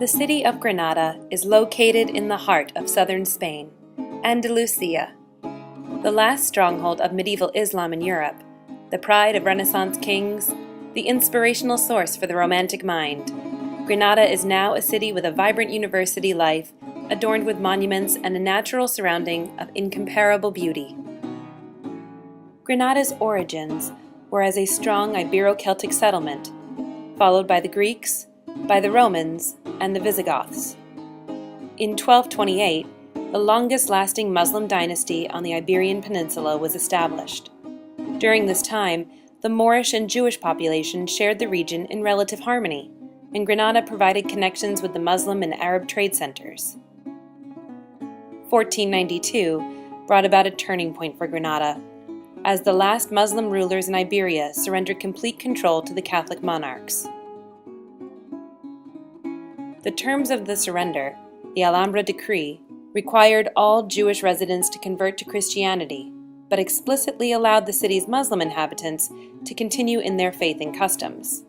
The city of Granada is located in the heart of southern Spain, Andalusia, the last stronghold of medieval Islam in Europe, the pride of Renaissance kings, the inspirational source for the romantic mind. Granada is now a city with a vibrant university life, adorned with monuments and a natural surrounding of incomparable beauty. Granada's origins were as a strong Ibero-Celtic settlement, followed by the Greeks, by the Romans, and the Visigoths. In 1228, the longest-lasting Muslim dynasty on the Iberian Peninsula was established. During this time, the Moorish and Jewish population shared the region in relative harmony, and Granada provided connections with the Muslim and Arab trade centers. 1492 brought about a turning point for Granada, as the last Muslim rulers in Iberia surrendered complete control to the Catholic monarchs. The terms of the surrender, the Alhambra Decree, required all Jewish residents to convert to Christianity, but explicitly allowed the city's Muslim inhabitants to continue in their faith and customs.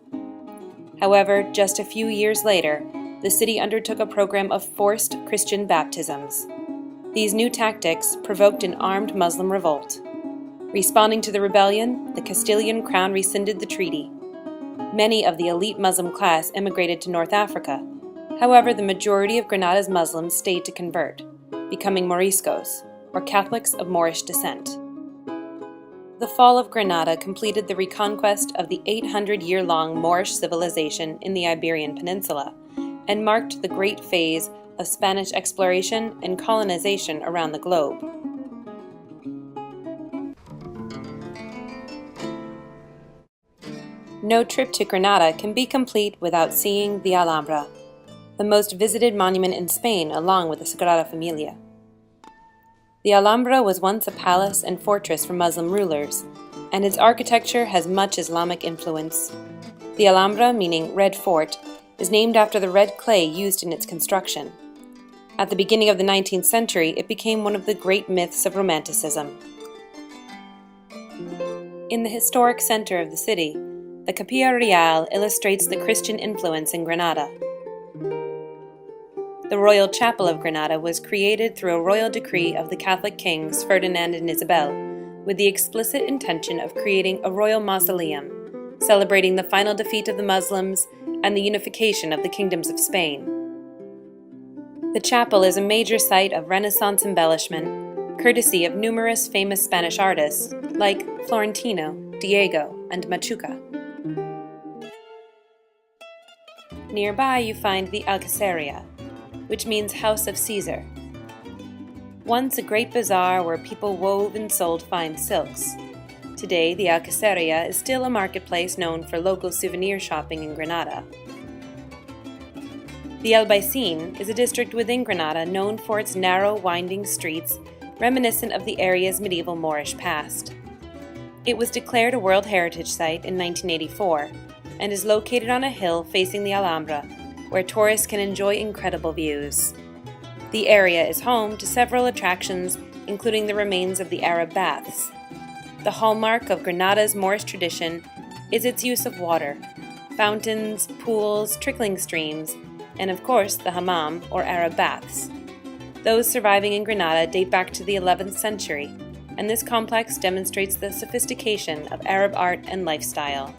However, just a few years later, the city undertook a program of forced Christian baptisms. These new tactics provoked an armed Muslim revolt. Responding to the rebellion, the Castilian crown rescinded the treaty. Many of the elite Muslim class immigrated to North Africa. However, the majority of Granada's Muslims stayed to convert, becoming Moriscos, or Catholics of Moorish descent. The fall of Granada completed the reconquest of the 800-year-long Moorish civilization in the Iberian Peninsula and marked the great phase of Spanish exploration and colonization around the globe. No trip to Granada can be complete without seeing the Alhambra, the most visited monument in Spain along with the Sagrada Familia. The Alhambra was once a palace and fortress for Muslim rulers, and its architecture has much Islamic influence. The Alhambra, meaning Red Fort, is named after the red clay used in its construction. At the beginning of the 19th century, it became one of the great myths of Romanticism. In the historic center of the city, the Capilla Real illustrates the Christian influence in Granada. The Royal Chapel of Granada was created through a royal decree of the Catholic kings Ferdinand and Isabel, with the explicit intention of creating a royal mausoleum, celebrating the final defeat of the Muslims and the unification of the kingdoms of Spain. The chapel is a major site of Renaissance embellishment, courtesy of numerous famous Spanish artists like Florentino, Diego, and Machuca. Nearby you find the Alcaceria, which means House of Caesar. Once a great bazaar where people wove and sold fine silks. Today, the Alcaceria is still a marketplace known for local souvenir shopping in Granada. The Albaicin is a district within Granada known for its narrow, winding streets, reminiscent of the area's medieval Moorish past. It was declared a World Heritage Site in 1984 and is located on a hill facing the Alhambra, where tourists can enjoy incredible views. The area is home to several attractions, including the remains of the Arab baths. The hallmark of Granada's Moorish tradition is its use of water, fountains, pools, trickling streams, and of course the hammam, or Arab baths. Those surviving in Granada date back to the 11th century, and this complex demonstrates the sophistication of Arab art and lifestyle.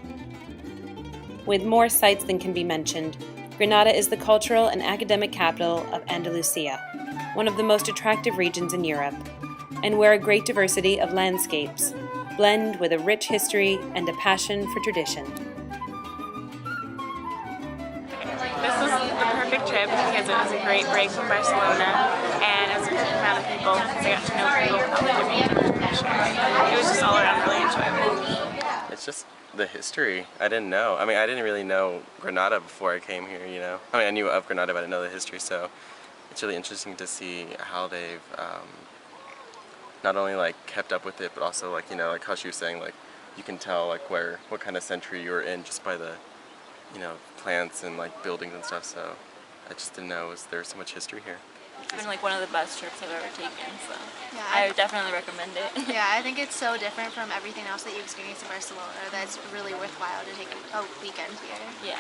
With more sites than can be mentioned, Granada is the cultural and academic capital of Andalusia, one of the most attractive regions in Europe, and where a great diversity of landscapes blend with a rich history and a passion for tradition. This was the perfect trip because it was a great break from Barcelona, and it was a perfect amount of people because I got to know people from all the different countries. It was just all around really enjoyable. It's just the history. I didn't know. I didn't really know Granada before I came here, you know. I knew of Granada, but I didn't know the history, so it's really interesting to see how they've not only kept up with it, but also like how she was saying, you can tell what kind of century you were in just by the plants and buildings and stuff. So I just didn't know there was so much history here. It's been like one of the best trips I've ever taken, so Yeah, I definitely recommend it. yeah, I think it's so different from everything else that you experience in Barcelona that it's really worthwhile to take a weekend here. Yeah.